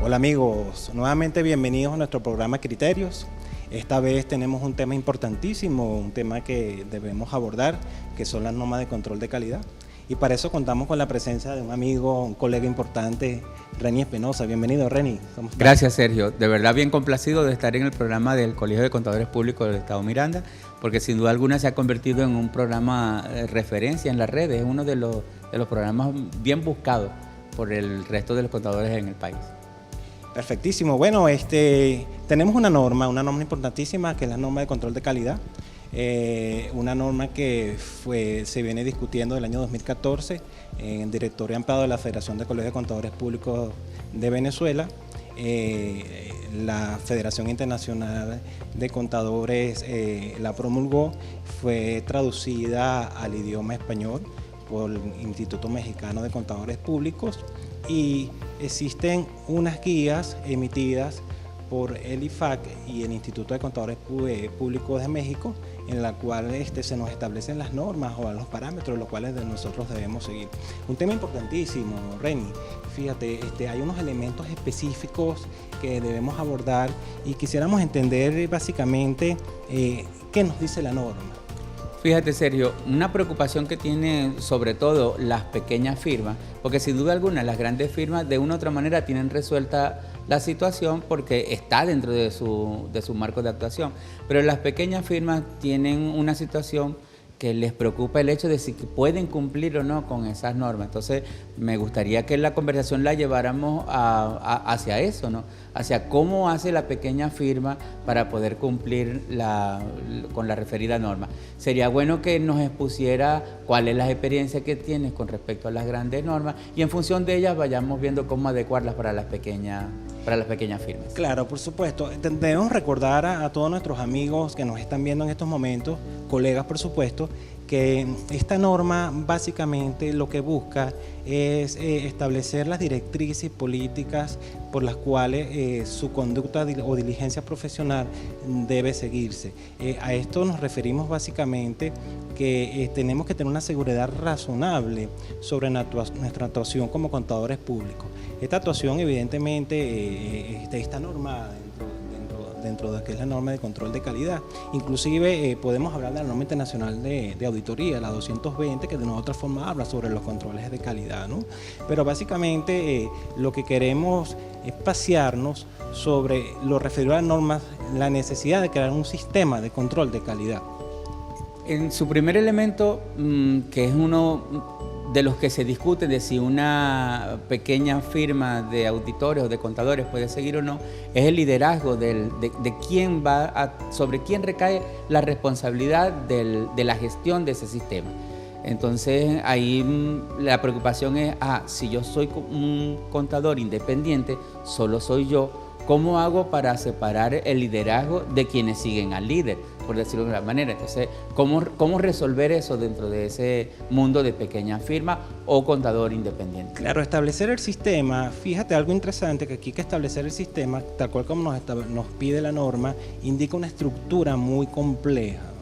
Hola amigos, nuevamente bienvenidos a nuestro programa Criterios. Esta vez tenemos un tema importantísimo, un tema que debemos abordar, que son las normas de control de calidad. Y para eso contamos con la presencia de un amigo, un colega importante, Reni Espinosa. Bienvenido, Reni. ¿Cómo estás? Gracias, Sergio. De verdad bien complacido de estar en el programa del Colegio de Contadores Públicos del Estado Miranda, porque sin duda alguna se ha convertido en un programa de referencia en las redes, es uno de los programas bien buscados por el resto de los contadores en el país. Perfectísimo. Bueno, tenemos una norma importantísima, que es la norma de control de calidad. Una norma que se viene discutiendo del año 2014 en el directorio ampliado de la Federación de Colegios de Contadores Públicos de Venezuela. La Federación Internacional de Contadores la promulgó, fue traducida al idioma español por el Instituto Mexicano de Contadores Públicos y existen unas guías emitidas por el IFAC y el Instituto de Contadores Públicos de México, en la cual se nos establecen las normas o los parámetros los cuales nosotros debemos seguir. Un tema importantísimo, Reni. Fíjate, hay unos elementos específicos que debemos abordar y quisiéramos entender básicamente qué nos dice la norma. Fíjate, Sergio, una preocupación que tienen sobre todo las pequeñas firmas, porque sin duda alguna las grandes firmas de una u otra manera tienen resuelta la situación porque está dentro de su marco de actuación, pero las pequeñas firmas tienen una situación que les preocupa el hecho de si pueden cumplir o no con esas normas. Entonces, me gustaría que la conversación la lleváramos hacia eso, ¿no? Hacia cómo hace la pequeña firma para poder cumplir con la referida norma. Sería bueno que nos expusiera cuál es la experiencia que tienes con respecto a las grandes normas y en función de ellas vayamos viendo cómo adecuarlas para las pequeñas firmas. Claro, por supuesto. Debemos recordar a todos nuestros amigos que nos están viendo en estos momentos, colegas por supuesto, que esta norma básicamente lo que busca es establecer las directrices políticas por las cuales su conducta o diligencia profesional debe seguirse. A esto nos referimos básicamente que tenemos que tener una seguridad razonable sobre nuestra actuación como contadores públicos. Esta actuación evidentemente está normada dentro de lo que es la norma de control de calidad. Inclusive podemos hablar de la norma internacional de auditoría, la 220, que de una u otra forma habla sobre los controles de calidad, ¿no? Pero básicamente lo que queremos es pasearnos sobre lo referido a las normas, la necesidad de crear un sistema de control de calidad. En su primer elemento, que es uno de los que se discute de si una pequeña firma de auditores o de contadores puede seguir o no, es el liderazgo de quién sobre quién recae la responsabilidad de la gestión de ese sistema. Entonces ahí la preocupación es, si yo soy un contador independiente, solo soy yo, ¿cómo hago para separar el liderazgo de quienes siguen al líder, por decirlo de una manera? Entonces, ¿cómo resolver eso dentro de ese mundo de pequeña firma o contador independiente? Claro, establecer el sistema, fíjate algo interesante, que aquí que establecer el sistema, tal cual como nos pide la norma, indica una estructura muy compleja.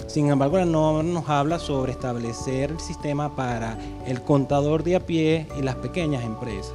Sin embargo, la norma nos habla sobre establecer el sistema para el contador de a pie y las pequeñas empresas.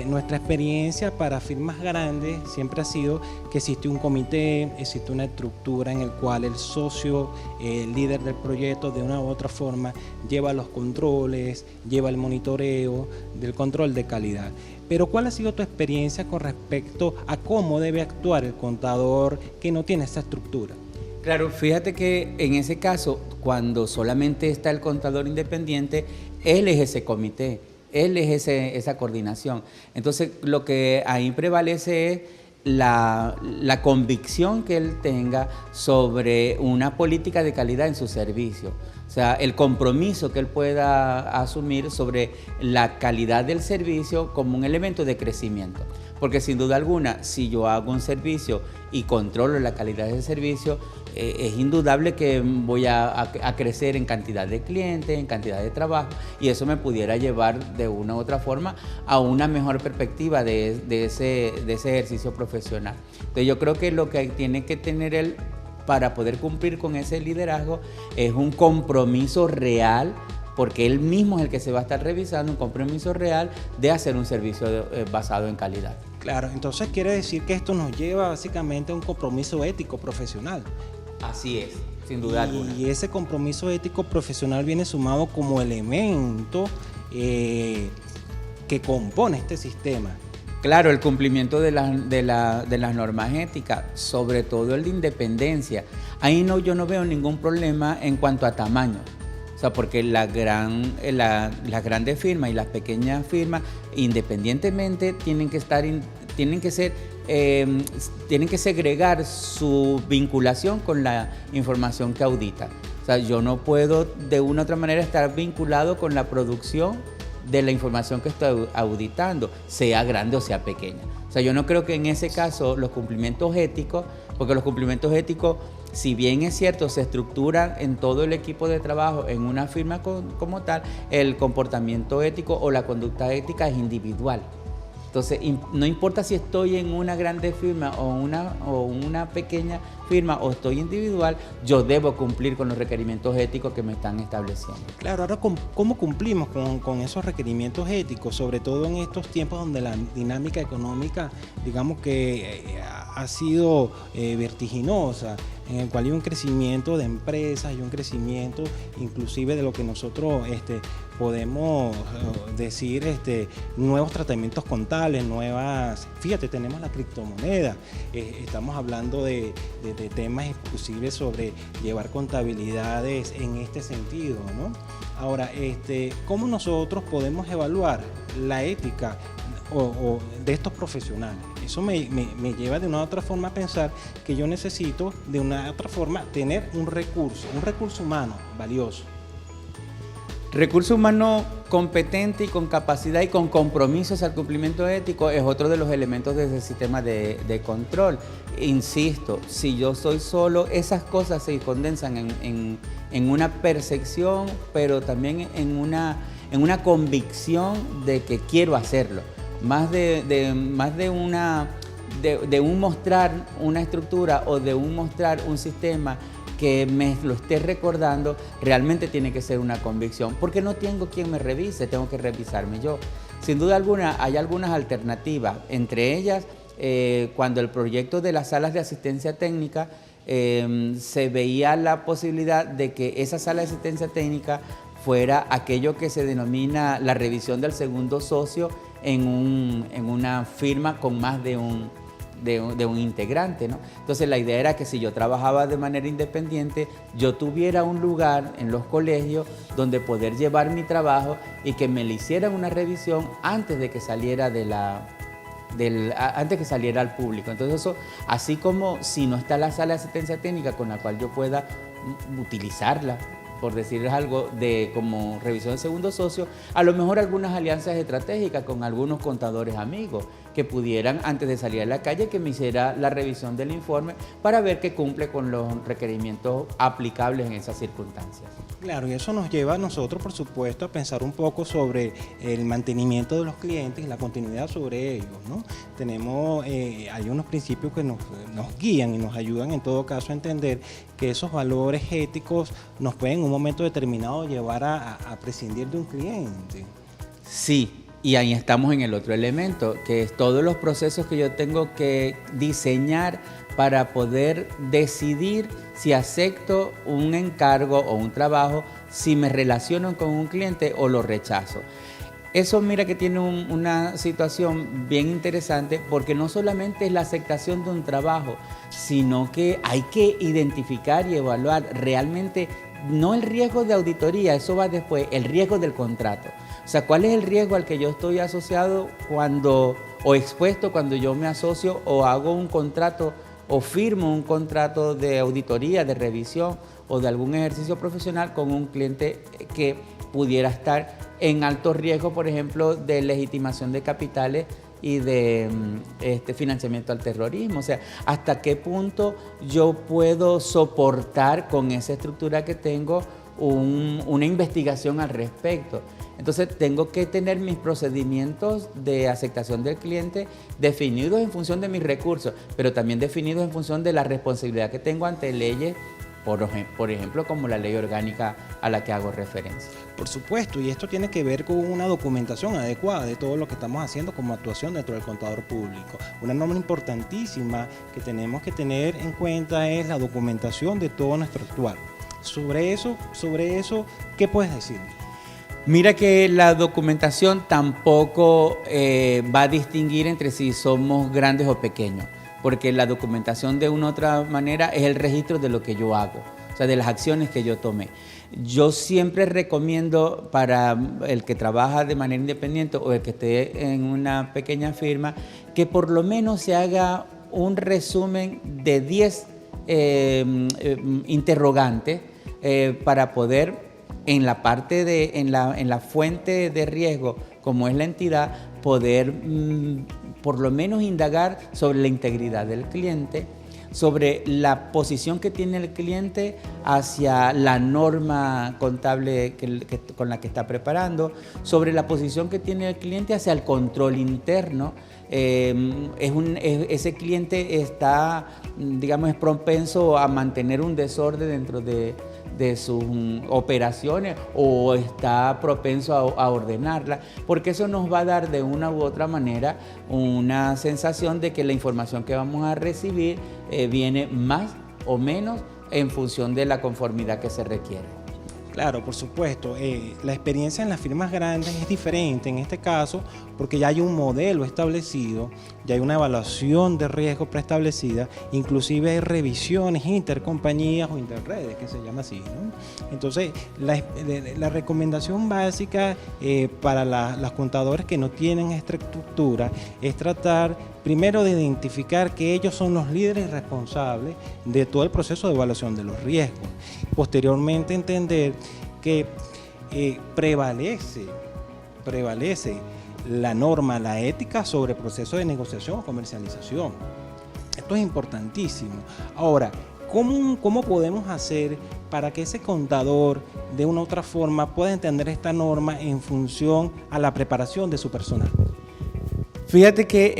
Nuestra experiencia para firmas grandes siempre ha sido que existe un comité, existe una estructura en el cual el socio, el líder del proyecto, de una u otra forma lleva los controles, lleva el monitoreo del control de calidad. Pero ¿cuál ha sido tu experiencia con respecto a cómo debe actuar el contador que no tiene esa estructura? Claro, fíjate que en ese caso, cuando solamente está el contador independiente, él es ese comité. Él es esa coordinación. Entonces, lo que ahí prevalece es la convicción que él tenga sobre una política de calidad en su servicio. O sea, el compromiso que él pueda asumir sobre la calidad del servicio como un elemento de crecimiento. Porque sin duda alguna, si yo hago un servicio y controlo la calidad del servicio, es indudable que voy a crecer en cantidad de clientes, en cantidad de trabajo, y eso me pudiera llevar de una u otra forma a una mejor perspectiva de ese ejercicio profesional. Entonces yo creo que lo que tiene que tener él para poder cumplir con ese liderazgo es un compromiso real, porque él mismo es el que se va a estar revisando, un compromiso real de hacer un servicio basado en calidad. Claro, entonces quiere decir que esto nos lleva básicamente a un compromiso ético profesional. Así es, sin duda alguna. Y ese compromiso ético profesional viene sumado como elemento que compone este sistema. Claro, el cumplimiento de las normas éticas, sobre todo el de independencia. Ahí yo no veo ningún problema en cuanto a tamaño. O sea, porque las grandes firmas y las pequeñas firmas, independientemente, tienen que segregar su vinculación con la información que audita. O sea, yo no puedo de una u otra manera estar vinculado con la producción de la información que estoy auditando, sea grande o sea pequeña. O sea, yo no creo que en ese caso los cumplimientos éticos, porque los cumplimientos éticos, si bien es cierto, se estructuran en todo el equipo de trabajo en una firma como tal, el comportamiento ético o la conducta ética es individual. Entonces, no importa si estoy en una grande firma o una pequeña firma o estoy individual, yo debo cumplir con los requerimientos éticos que me están estableciendo. Claro, ahora, ¿cómo cumplimos con esos requerimientos éticos? Sobre todo en estos tiempos donde la dinámica económica, digamos que ha sido vertiginosa, en el cual hay un crecimiento de empresas y un crecimiento inclusive de lo que nosotros podemos decir nuevos tratamientos contables, fíjate, tenemos la criptomoneda, estamos hablando de temas exclusivos sobre llevar contabilidades en este sentido, ¿no? Ahora, ¿cómo nosotros podemos evaluar la ética o de estos profesionales? Eso me lleva de una u otra forma a pensar que yo necesito de una u otra forma tener un recurso humano valioso. Recurso humano competente y con capacidad y con compromisos al cumplimiento ético es otro de los elementos de ese sistema de control. Insisto, si yo soy solo, esas cosas se condensan en una percepción, pero también en una convicción de que quiero hacerlo. Más de un mostrar una estructura o de un mostrar un sistema que me lo esté recordando, realmente tiene que ser una convicción, porque no tengo quien me revise, tengo que revisarme yo. Sin duda alguna, hay algunas alternativas, entre ellas, cuando el proyecto de las salas de asistencia técnica, se veía la posibilidad de que esa sala de asistencia técnica fuera aquello que se denomina la revisión del segundo socio en una firma con más de un integrante, ¿no? Entonces la idea era que si yo trabajaba de manera independiente, yo tuviera un lugar en los colegios donde poder llevar mi trabajo y que me le hicieran una revisión antes de que saliera antes que saliera al público. Entonces eso, así como si no está la sala de asistencia técnica con la cual yo pueda utilizarla, por decirles algo, como revisión de segundo socio, a lo mejor algunas alianzas estratégicas con algunos contadores amigos que pudieran, antes de salir a la calle, que me hiciera la revisión del informe para ver que cumple con los requerimientos aplicables en esas circunstancias. Claro, y eso nos lleva a nosotros, por supuesto, a pensar un poco sobre el mantenimiento de los clientes y la continuidad sobre ellos, ¿no? Hay unos principios que nos guían y nos ayudan en todo caso a entender que esos valores éticos nos pueden en un momento determinado llevar a prescindir de un cliente. Sí. Y ahí estamos en el otro elemento, que es todos los procesos que yo tengo que diseñar para poder decidir si acepto un encargo o un trabajo, si me relaciono con un cliente o lo rechazo. Eso mira que tiene una situación bien interesante, porque no solamente es la aceptación de un trabajo, sino que hay que identificar y evaluar realmente, no el riesgo de auditoría, eso va después, el riesgo del contrato. O sea, ¿cuál es el riesgo al que yo estoy asociado o expuesto cuando yo me asocio o hago un contrato o firmo un contrato de auditoría, de revisión o de algún ejercicio profesional con un cliente que pudiera estar en alto riesgo, por ejemplo, de legitimación de capitales y de financiamiento al terrorismo? O sea, ¿hasta qué punto yo puedo soportar con esa estructura que tengo una investigación al respecto? Entonces tengo que tener mis procedimientos de aceptación del cliente definidos en función de mis recursos, pero también definidos en función de la responsabilidad que tengo ante leyes por ejemplo, como la ley orgánica a la que hago referencia. Por supuesto, y esto tiene que ver con una documentación adecuada de todo lo que estamos haciendo como actuación dentro del contador público. Una norma importantísima que tenemos que tener en cuenta es la documentación de todo nuestro actuar. Sobre eso, ¿qué puedes decir? Mira que la documentación tampoco va a distinguir entre si somos grandes o pequeños, porque la documentación de una u otra manera es el registro de lo que yo hago, o sea, de las acciones que yo tomé. Yo siempre recomiendo para el que trabaja de manera independiente o el que esté en una pequeña firma, que por lo menos se haga un resumen de 10 interrogantes para poder en la parte en la fuente de riesgo, como es la entidad, poder por lo menos indagar sobre la integridad del cliente, sobre la posición que tiene el cliente hacia la norma contable con la que está preparando, sobre la posición que tiene el cliente hacia el control interno. Ese cliente está, digamos, es propenso a mantener un desorden dentro de sus operaciones o está propenso a ordenarla, porque eso nos va a dar de una u otra manera una sensación de que la información que vamos a recibir viene más o menos en función de la conformidad que se requiere. Claro, por supuesto. La experiencia en las firmas grandes es diferente en este caso porque ya hay un modelo establecido, ya hay una evaluación de riesgo preestablecida, inclusive hay revisiones intercompañías o interredes, que se llama así, ¿no? Entonces, la recomendación básica para los contadores que no tienen esta estructura es tratar primero de identificar que ellos son los líderes responsables de todo el proceso de evaluación de los riesgos. Posteriormente entender que prevalece la norma, la ética sobre el proceso de negociación o comercialización. Esto es importantísimo. Ahora, ¿cómo podemos hacer para que ese contador de una u otra forma pueda entender esta norma en función a la preparación de su personal? Fíjate que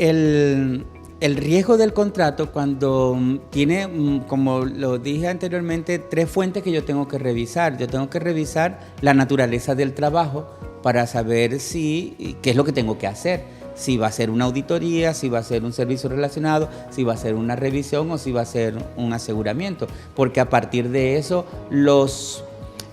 el riesgo del contrato, cuando tiene, como lo dije anteriormente, 3 fuentes que yo tengo que revisar. Yo tengo que revisar la naturaleza del trabajo para saber qué es lo que tengo que hacer. Si va a ser una auditoría, si va a ser un servicio relacionado, si va a ser una revisión o si va a ser un aseguramiento. Porque a partir de eso,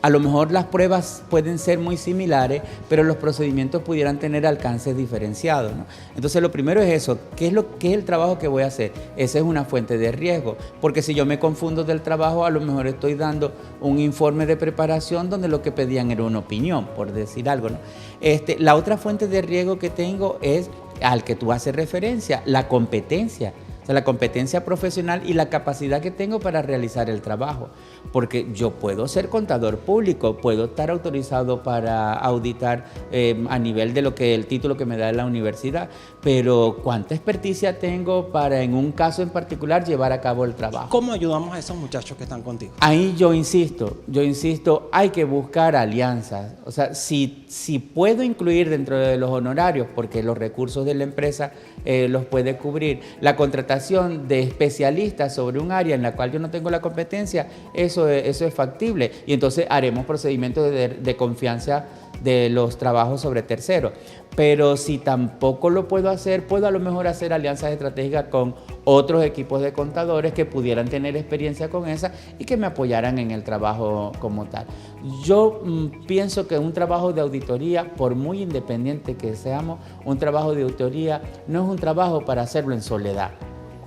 a lo mejor las pruebas pueden ser muy similares, pero los procedimientos pudieran tener alcances diferenciados, ¿no? Entonces, lo primero es eso. ¿Qué es el trabajo que voy a hacer? Esa es una fuente de riesgo, porque si yo me confundo del trabajo, a lo mejor estoy dando un informe de preparación donde lo que pedían era una opinión, por decir algo, ¿no? La otra fuente de riesgo que tengo es al que tú haces referencia, la competencia. La competencia profesional y la capacidad que tengo para realizar el trabajo. Porque yo puedo ser contador público, puedo estar autorizado para auditar a nivel de el título que me da la universidad, pero ¿cuánta experticia tengo para en un caso en particular llevar a cabo el trabajo? ¿Cómo ayudamos a esos muchachos que están contigo? Ahí yo insisto, hay que buscar alianzas. O sea, si puedo incluir dentro de los honorarios, porque los recursos de la empresa los puede cubrir, la contratación de especialistas sobre un área en la cual yo no tengo la competencia, eso es factible. Y entonces haremos procedimientos de confianza de los trabajos sobre terceros. Pero si tampoco lo puedo hacer, puedo a lo mejor hacer alianzas estratégicas con otros equipos de contadores que pudieran tener experiencia con esa y que me apoyaran en el trabajo como tal. Yo pienso que un trabajo de auditoría, por muy independiente que seamos, un trabajo de auditoría no es un trabajo para hacerlo en soledad.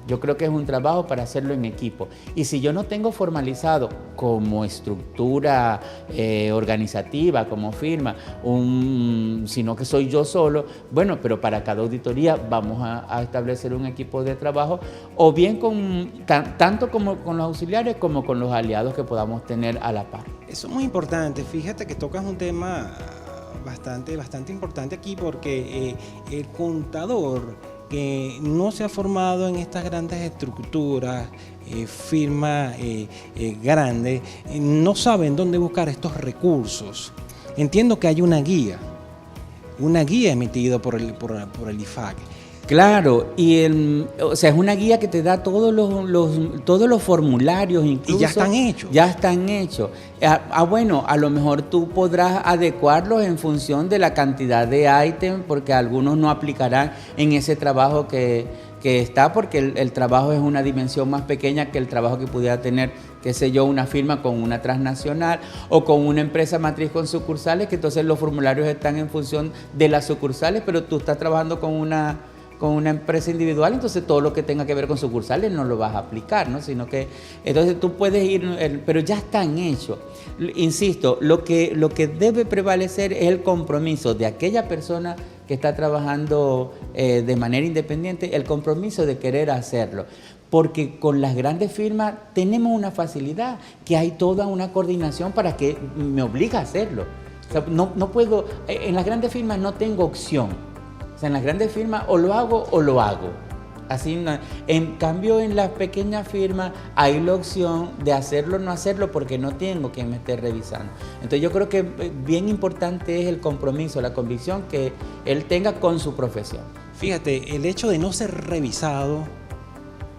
Yo creo que es un trabajo para hacerlo en equipo. Y si yo no tengo formalizado como estructura organizativa, como firma, sino que soy yo solo, bueno, pero para cada auditoría vamos a establecer un equipo de trabajo, o bien tanto como con los auxiliares como con los aliados que podamos tener a la par. Eso es muy importante. Fíjate que tocas un tema bastante importante aquí, porque el contador que no se ha formado en estas grandes estructuras, firmas grandes, no saben dónde buscar estos recursos. Entiendo que hay una guía emitida por el IFAC. Claro, o sea, es una guía que te da todos los formularios, incluso. Y ya están hechos. Ya están hechos. Bueno, a lo mejor tú podrás adecuarlos en función de la cantidad de ítems, porque algunos no aplicarán en ese trabajo que está, porque el trabajo es una dimensión más pequeña que el trabajo que pudiera tener, qué sé yo, una firma con una transnacional o con una empresa matriz con sucursales, que entonces los formularios están en función de las sucursales, pero tú estás trabajando con una empresa individual, entonces todo lo que tenga que ver con sucursales no lo vas a aplicar, ¿no? Sino que, entonces tú puedes ir, pero ya están hechos. Insisto, lo que debe prevalecer es el compromiso de aquella persona que está trabajando de manera independiente, el compromiso de querer hacerlo. Porque con las grandes firmas tenemos una facilidad, que hay toda una coordinación para que me obliga a hacerlo. O sea, no puedo, en las grandes firmas no tengo opción. O sea, en las grandes firmas o lo hago o lo hago. Así no. En cambio, en las pequeñas firmas hay la opción de hacerlo o no hacerlo porque no tengo quien me esté revisando. Entonces yo creo que bien importante es el compromiso, la convicción que él tenga con su profesión. Fíjate, el hecho de no ser revisado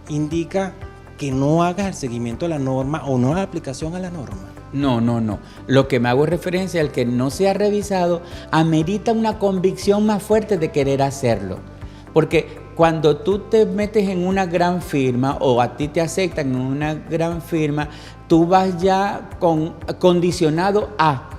indica que no hagas el seguimiento de la norma o no la aplicación a la norma. No. Lo que me hago referencia al que no sea revisado amerita una convicción más fuerte de querer hacerlo. Porque cuando tú te metes en una gran firma o a ti te aceptan en una gran firma, tú vas ya condicionado a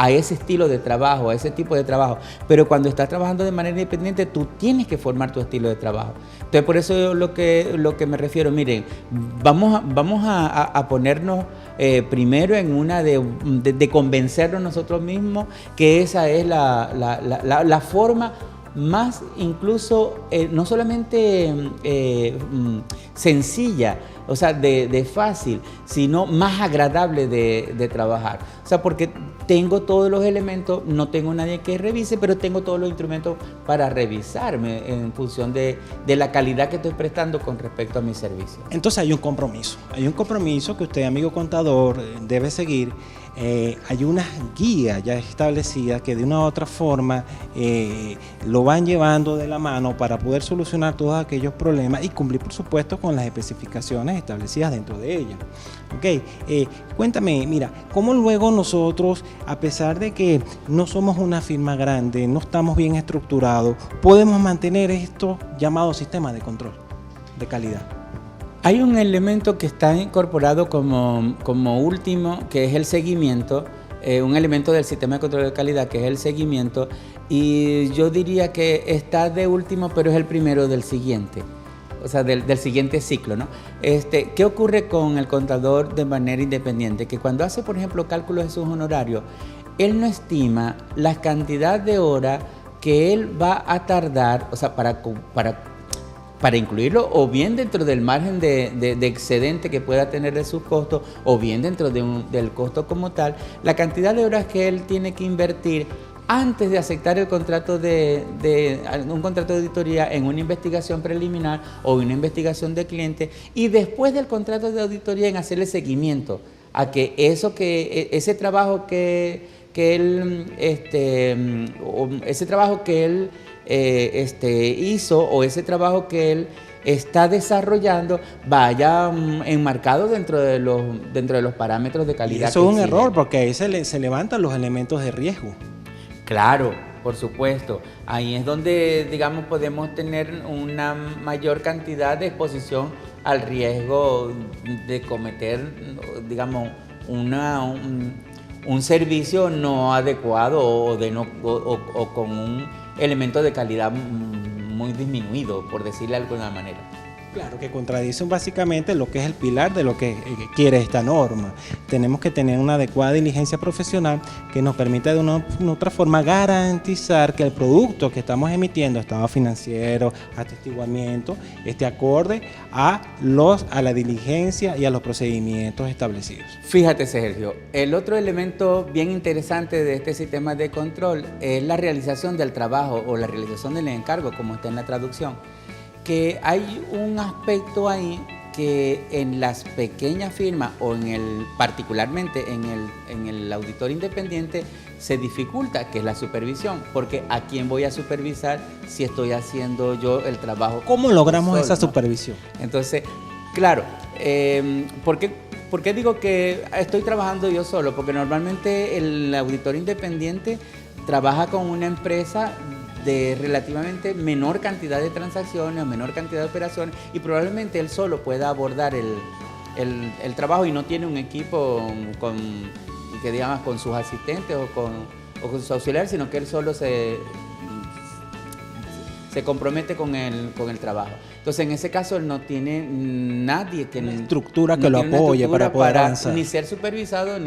ese estilo de trabajo, a ese tipo de trabajo. Pero cuando estás trabajando de manera independiente, tú tienes que formar tu estilo de trabajo. Entonces, por eso lo que me refiero, miren, vamos a ponernos primero en una de convencernos nosotros mismos que esa es la forma más incluso, no solamente sencilla, o sea, de fácil, sino más agradable de trabajar. O sea, porque tengo todos los elementos, no tengo nadie que revise, pero tengo todos los instrumentos para revisarme en función de la calidad que estoy prestando con respecto a mi servicio. Entonces hay un compromiso que usted, amigo contador, debe seguir. Hay unas guías ya establecidas que de una u otra forma lo van llevando de la mano para poder solucionar todos aquellos problemas y cumplir, por supuesto, con las especificaciones establecidas dentro de ellas. Cuéntame, mira, ¿cómo luego nosotros, a pesar de que no somos una firma grande, no estamos bien estructurados, podemos mantener estos llamados sistemas de control de calidad? Hay un elemento que está incorporado como último, que es el seguimiento, un elemento del sistema de control de calidad, que es el seguimiento, y yo diría que está de último, pero es el primero del siguiente, o sea, del siguiente ciclo, ¿no? ¿Qué ocurre con el contador de manera independiente? Que cuando hace, por ejemplo, cálculos de sus honorarios, él no estima la cantidad de horas que él va a tardar, o sea, para incluirlo o bien dentro del margen de excedente que pueda tener de sus costos o bien dentro del costo como tal, la cantidad de horas que él tiene que invertir antes de aceptar el contrato un contrato de auditoría en una investigación preliminar o una investigación de cliente y después del contrato de auditoría en hacerle seguimiento a que ese trabajo que él hizo o ese trabajo que él está desarrollando vaya enmarcado dentro de los parámetros de calidad. Y eso es un error porque ahí se levantan los elementos de riesgo. Claro, por supuesto. Ahí es donde, digamos, podemos tener una mayor cantidad de exposición al riesgo de cometer, digamos, un servicio no adecuado o con un elemento de calidad muy disminuido, por decirle de alguna manera. Claro, que contradice básicamente lo que es el pilar de lo que quiere esta norma. Tenemos que tener una adecuada diligencia profesional que nos permita de una u otra forma garantizar que el producto que estamos emitiendo, estado financiero, atestiguamiento, esté acorde a la diligencia y a los procedimientos establecidos. Fíjate, Sergio, el otro elemento bien interesante de este sistema de control es la realización del trabajo o la realización del encargo, como está en la traducción. Que hay un aspecto ahí que en las pequeñas firmas o particularmente en el auditor independiente se dificulta, que es la supervisión, porque ¿a quién voy a supervisar si estoy haciendo yo el trabajo? ¿Cómo logramos solo, esa ¿no? supervisión? Entonces, claro, ¿por qué digo que estoy trabajando yo solo? Porque normalmente el auditor independiente trabaja con una empresa de relativamente menor cantidad de transacciones, menor cantidad de operaciones, y probablemente él solo pueda abordar el trabajo y no tiene un equipo que digamos con sus asistentes o con sus auxiliares, sino que él solo se compromete con el trabajo. Entonces, en ese caso, él no tiene nadie que... Una estructura que lo apoye para poder avanzar. Ni ser supervisado,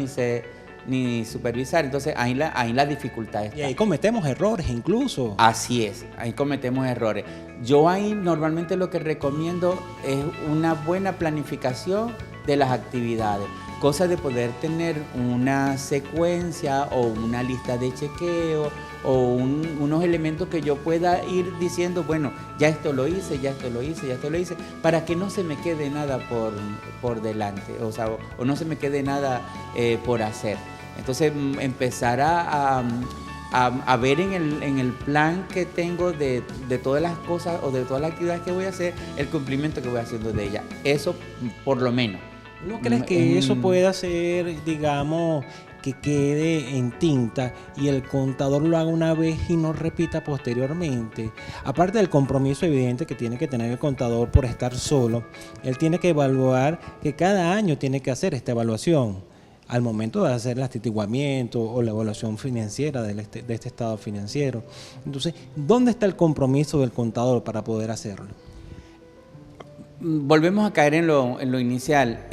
ni supervisar. Entonces, ahí la dificultad está. Y ahí cometemos errores incluso. Así es, ahí cometemos errores. Yo ahí normalmente lo que recomiendo es una buena planificación de las actividades. Cosa de poder tener una secuencia o una lista de chequeo o unos elementos que yo pueda ir diciendo, bueno, ya esto lo hice, ya esto lo hice, ya esto lo hice, para que no se me quede nada por delante, o sea, o no se me quede nada por hacer. Entonces, empezar a ver en el plan que tengo de todas las cosas o de todas las actividades que voy a hacer, el cumplimiento que voy haciendo de ellas. Eso, por lo menos. ¿No crees que eso pueda ser, digamos, que quede en tinta y el contador lo haga una vez y no repita posteriormente? Aparte del compromiso evidente que tiene que tener el contador por estar solo, él tiene que evaluar que cada año tiene que hacer esta evaluación al momento de hacer el atestiguamiento o la evaluación financiera de este estado financiero. Entonces, ¿dónde está el compromiso del contador para poder hacerlo? Volvemos a caer en lo inicial.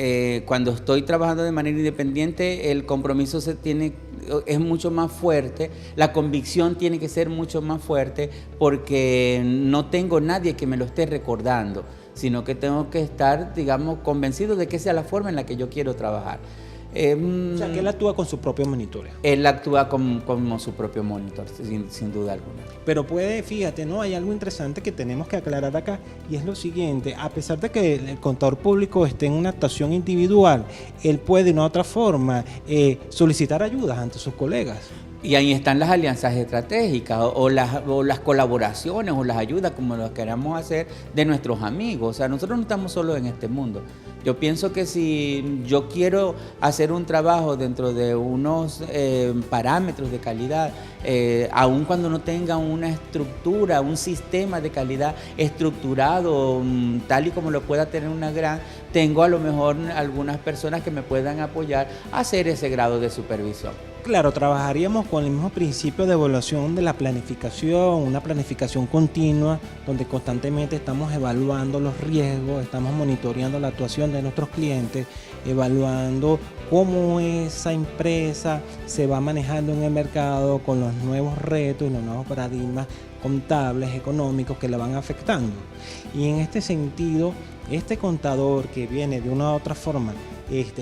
Cuando estoy trabajando de manera independiente, el compromiso es mucho más fuerte, la convicción tiene que ser mucho más fuerte porque no tengo nadie que me lo esté recordando, sino que tengo que estar, digamos, convencido de que esa es la forma en la que yo quiero trabajar. O sea, que él actúa con su propio monitoreo. Él actúa como su propio monitor, sin duda alguna. Pero fíjate, ¿no? Hay algo interesante que tenemos que aclarar acá, y es lo siguiente: a pesar de que el contador público esté en una actuación individual, él puede de una u otra forma solicitar ayudas ante sus colegas. Y ahí están las alianzas estratégicas o las colaboraciones o las ayudas, como las queramos hacer, de nuestros amigos. O sea, nosotros no estamos solos en este mundo. Yo pienso que si yo quiero hacer un trabajo dentro de unos parámetros de calidad, aun cuando no tenga una estructura, un sistema de calidad estructurado, tal y como lo pueda tener una gran, tengo a lo mejor algunas personas que me puedan apoyar a hacer ese grado de supervisión. Claro, trabajaríamos con el mismo principio de evaluación de la planificación, una planificación continua donde constantemente estamos evaluando los riesgos, estamos monitoreando la actuación de nuestros clientes, evaluando cómo esa empresa se va manejando en el mercado con los nuevos retos y los nuevos paradigmas contables, económicos que la van afectando. Y en este sentido, este contador que viene de una u otra forma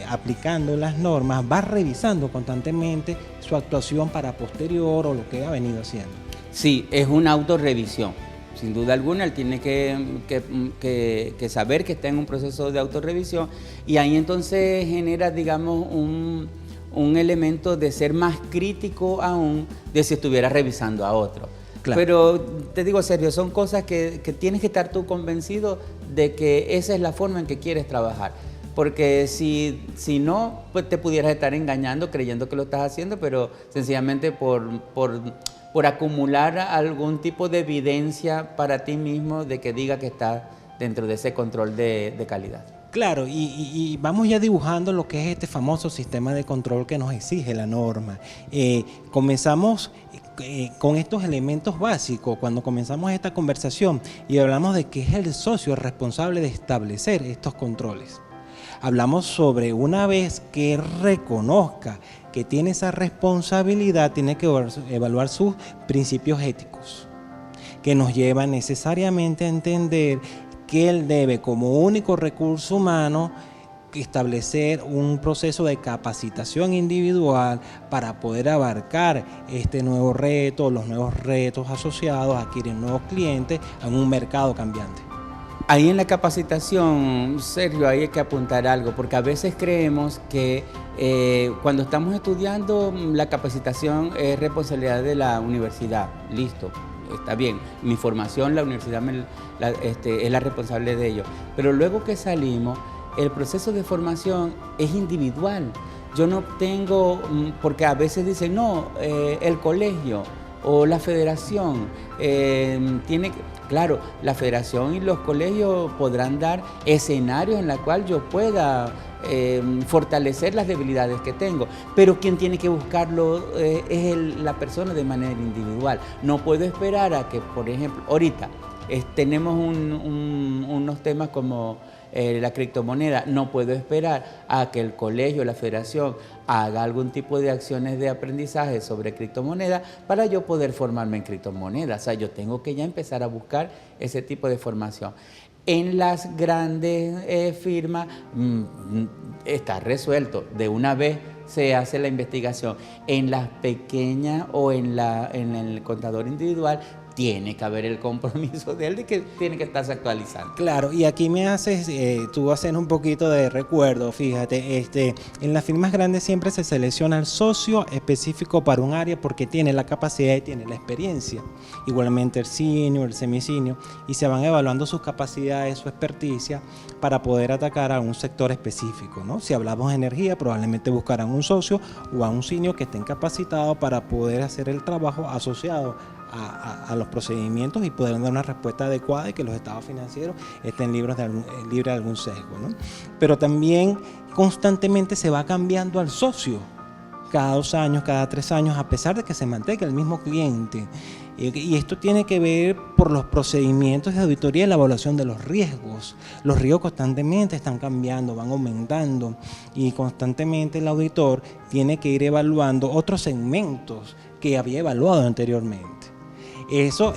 aplicando las normas, va revisando constantemente su actuación para posterior o lo que ha venido haciendo. Sí, es una autorrevisión. Sin duda alguna, él tiene que saber que está en un proceso de autorrevisión y ahí entonces genera, digamos, un elemento de ser más crítico aún de si estuviera revisando a otro. Claro. Pero te digo serio, son cosas que tienes que estar tú convencido de que esa es la forma en que quieres trabajar. Porque si no, pues te pudieras estar engañando creyendo que lo estás haciendo, pero sencillamente por acumular algún tipo de evidencia para ti mismo de que diga que estás dentro de ese control de calidad. Claro, y vamos ya dibujando lo que es este famoso sistema de control que nos exige la norma. Comenzamos con estos elementos básicos cuando comenzamos esta conversación y hablamos de que es el socio responsable de establecer estos controles. Hablamos sobre una vez que reconozca que tiene esa responsabilidad, tiene que evaluar sus principios éticos, que nos lleva necesariamente a entender que él debe, como único recurso humano, establecer un proceso de capacitación individual para poder abarcar este nuevo reto, los nuevos retos asociados a adquirir nuevos clientes en un mercado cambiante. Ahí en la capacitación, Sergio, ahí hay que apuntar algo, porque a veces creemos que cuando estamos estudiando la capacitación es responsabilidad de la universidad. Listo, está bien, mi formación, la universidad es la responsable de ello. Pero luego que salimos, el proceso de formación es individual. Yo no tengo, porque a veces dicen, no, el colegio o la federación tiene que... Claro, la federación y los colegios podrán dar escenarios en los cuales yo pueda fortalecer las debilidades que tengo, pero quien tiene que buscarlo es la persona de manera individual. No puedo esperar a que, por ejemplo, ahorita tenemos unos temas como la criptomoneda. No puedo esperar a que el colegio, la federación, haga algún tipo de acciones de aprendizaje sobre criptomoneda para yo poder formarme en criptomoneda. O sea, yo tengo que ya empezar a buscar ese tipo de formación. En las grandes firmas está resuelto. De una vez se hace la investigación. En las pequeñas o en el contador individual tiene que haber el compromiso de él de que tiene que estarse actualizando. Claro, y aquí me haces, tú haces un poquito de recuerdo, fíjate, en las firmas grandes siempre se selecciona el socio específico para un área porque tiene la capacidad y tiene la experiencia. Igualmente el senior, el semi-senior, y se van evaluando sus capacidades, su experticia para poder atacar a un sector específico, ¿no? Si hablamos de energía, probablemente buscarán un socio o a un senior que estén capacitados para poder hacer el trabajo asociado a los procedimientos y poder dar una respuesta adecuada y que los estados financieros estén libres de algún sesgo, ¿no? Pero también constantemente se va cambiando al socio, cada 2 años, cada 3 años, a pesar de que se mantenga el mismo cliente. Y esto tiene que ver por los procedimientos de auditoría y la evaluación de los riesgos. Los riesgos constantemente están cambiando, van aumentando y constantemente el auditor tiene que ir evaluando otros segmentos que había evaluado anteriormente. Eso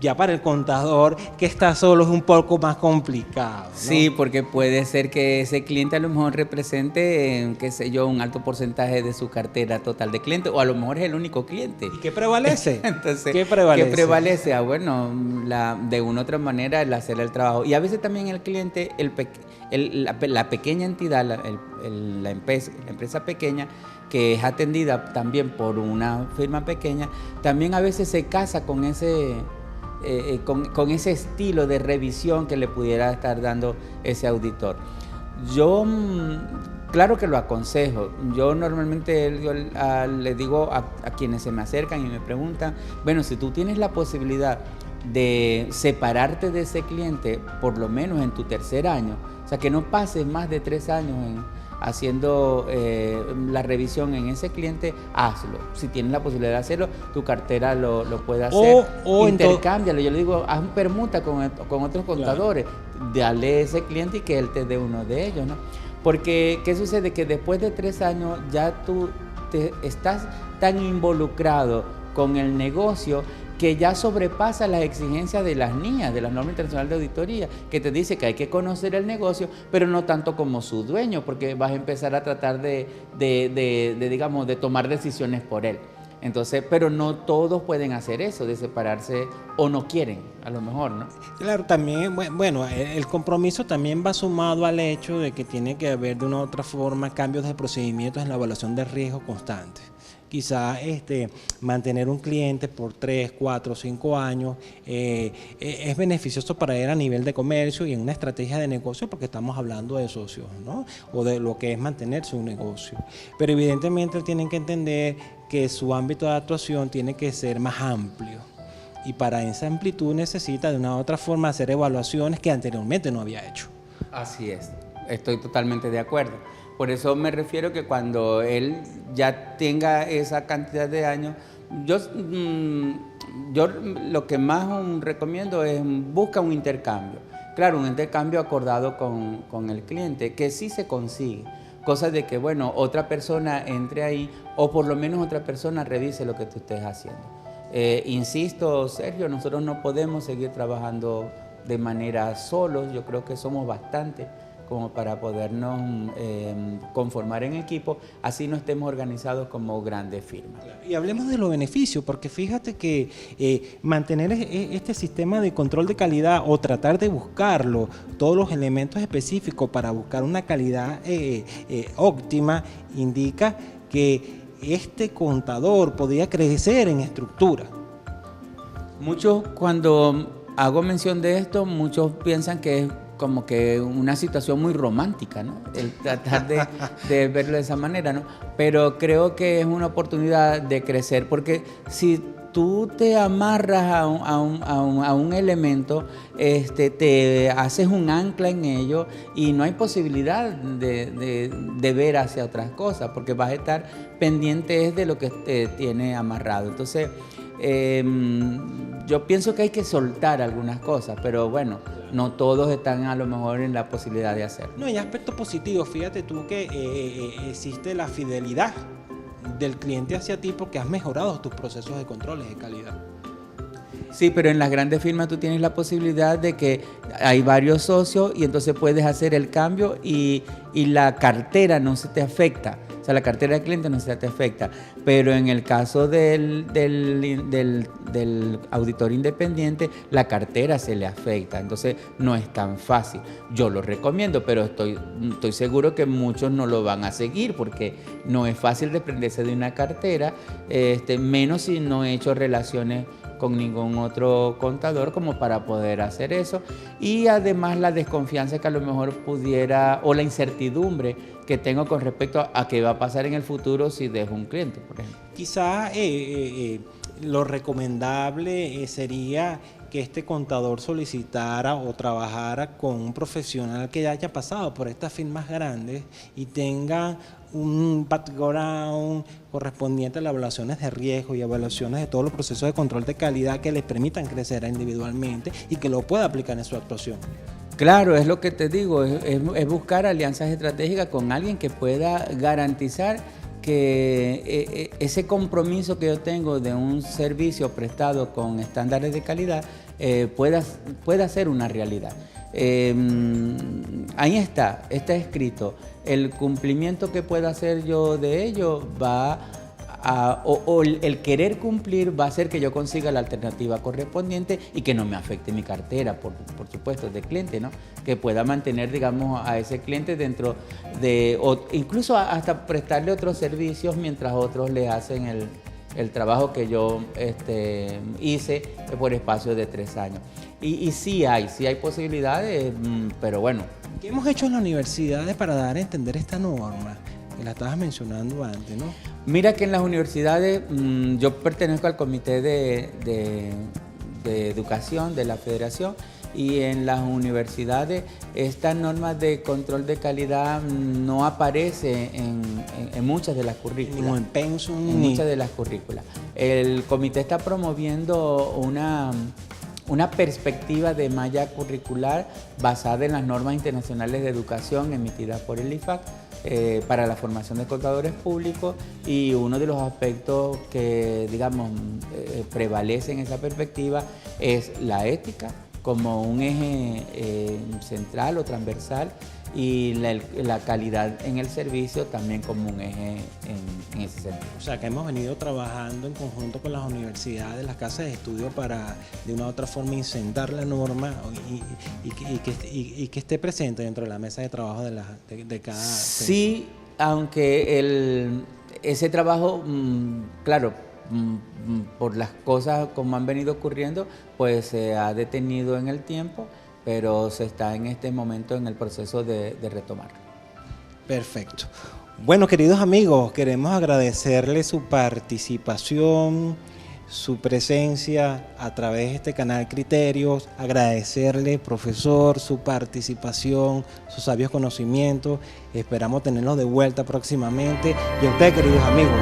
ya para el contador que está solo es un poco más complicado, ¿no? Sí, porque puede ser que ese cliente a lo mejor represente, qué sé yo, un alto porcentaje de su cartera total de clientes, o a lo mejor es el único cliente. ¿Y qué prevalece? Entonces, ¿Qué prevalece? ¿Qué prevalece? Bueno, de una u otra manera el hacer el trabajo. Y a veces también el cliente, la pequeña entidad, la empresa pequeña, que es atendida también por una firma pequeña, también a veces se casa con ese estilo de revisión que le pudiera estar dando ese auditor. Yo, claro que lo aconsejo. Yo normalmente le digo a quienes se me acercan y me preguntan, bueno, si tú tienes la posibilidad de separarte de ese cliente, por lo menos en tu tercer año, o sea, que no pases más de 3 años haciendo la revisión en ese cliente, hazlo. Si tienes la posibilidad de hacerlo, tu cartera lo puede hacer. Intercámbialo. Yo le digo, haz permuta con otros contadores. Claro. Dale a ese cliente y que él te dé uno de ellos, ¿no? Porque, ¿qué sucede? Que después de 3 años ya tú estás tan involucrado con el negocio que ya sobrepasa las exigencias de las NIA, de la norma internacional de auditoría, que te dice que hay que conocer el negocio, pero no tanto como su dueño, porque vas a empezar a tratar de tomar decisiones por él. Entonces, pero no todos pueden hacer eso, de separarse, o no quieren, a lo mejor, ¿no? Claro, también, bueno, el compromiso también va sumado al hecho de que tiene que haber de una u otra forma cambios de procedimientos en la evaluación de riesgo constante. Quizá mantener un cliente por 3, 4, 5 años es beneficioso para él a nivel de comercio y en una estrategia de negocio, porque estamos hablando de socios, ¿no? O de lo que es mantenerse un negocio. Pero evidentemente tienen que entender que su ámbito de actuación tiene que ser más amplio. Y para esa amplitud necesita de una u otra forma hacer evaluaciones que anteriormente no había hecho. Así es, estoy totalmente de acuerdo. Por eso me refiero que cuando él ya tenga esa cantidad de años, yo lo que más recomiendo es busca un intercambio. Claro, un intercambio acordado con el cliente, que sí se consigue. Cosa de que, bueno, otra persona entre ahí o por lo menos otra persona revise lo que tú estés haciendo. Insisto, Sergio, nosotros no podemos seguir trabajando de manera solos. Yo creo que somos bastante como para podernos conformar en equipo, así no estemos organizados como grandes firmas. Y hablemos de los beneficios, porque fíjate que mantener este sistema de control de calidad o tratar de buscarlo, todos los elementos específicos para buscar una calidad óptima, indica que este contador podría crecer en estructura. Muchos, cuando hago mención de esto, muchos piensan que es como que una situación muy romántica, ¿no? El tratar de verlo de esa manera, ¿no? Pero creo que es una oportunidad de crecer, porque si tú te amarras a un elemento, te haces un ancla en ello y no hay posibilidad de ver hacia otras cosas, porque vas a estar pendiente de lo que te tiene amarrado. Entonces, yo pienso que hay que soltar algunas cosas, pero bueno, no todos están a lo mejor en la posibilidad de hacerlo. No, hay aspectos positivos. Fíjate tú que existe la fidelidad del cliente hacia ti porque has mejorado tus procesos de controles de calidad. Sí, pero en las grandes firmas tú tienes la posibilidad de que hay varios socios y entonces puedes hacer el cambio y la cartera no se te afecta. O sea, la cartera del cliente no se te afecta. Pero en el caso del auditor independiente, la cartera se le afecta. Entonces no es tan fácil. Yo lo recomiendo, pero estoy seguro que muchos no lo van a seguir porque no es fácil desprenderse de una cartera, menos si no he hecho relaciones con ningún otro contador como para poder hacer eso, y además la desconfianza que a lo mejor pudiera, o la incertidumbre que tengo con respecto a qué va a pasar en el futuro si dejo un cliente, por ejemplo. Quizá lo recomendable sería que este contador solicitara o trabajara con un profesional que ya haya pasado por estas firmas grandes y tenga un background correspondiente a las evaluaciones de riesgo y evaluaciones de todos los procesos de control de calidad que les permitan crecer individualmente y que lo pueda aplicar en su actuación. Claro, es lo que te digo, es buscar alianzas estratégicas con alguien que pueda garantizar que ese compromiso que yo tengo de un servicio prestado con estándares de calidad pueda ser una realidad. Ahí está escrito. El cumplimiento que pueda hacer yo de ello el querer cumplir va a hacer que yo consiga la alternativa correspondiente y que no me afecte mi cartera, por supuesto, de cliente, ¿no? Que pueda mantener, digamos, a ese cliente dentro de, o incluso hasta prestarle otros servicios mientras otros le hacen el trabajo que yo hice por espacio de 3 años. Y sí hay posibilidades, pero bueno. ¿Qué hemos hecho en las universidades para dar a entender esta norma? Que la estabas mencionando antes, ¿no? Mira que en las universidades, yo pertenezco al comité de educación de la federación, y en las universidades estas normas de control de calidad no aparece en muchas de las currículas. Ni en pensum. En muchas de las currículas. El comité está promoviendo una perspectiva de malla curricular basada en las normas internacionales de educación emitidas por el IFAC para la formación de contadores públicos, y uno de los aspectos que, digamos, prevalece en esa perspectiva es la ética como un eje central o transversal, y la calidad en el servicio también como un eje en ese sentido. O sea, que hemos venido trabajando en conjunto con las universidades, las casas de estudio, para de una u otra forma incentar la norma y que esté presente dentro de la mesa de trabajo de cada... Sí, aunque ese trabajo, claro, por las cosas como han venido ocurriendo, pues se ha detenido en el tiempo, pero se está en este momento en el proceso de retomar. Perfecto. Bueno, queridos amigos, queremos agradecerles su participación, su presencia a través de este canal Criterios, agradecerle, profesor, su participación, sus sabios conocimientos. Esperamos tenerlos de vuelta próximamente. Y a ustedes, queridos amigos,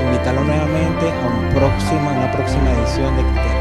invitarlos nuevamente a una próxima edición de Criterios.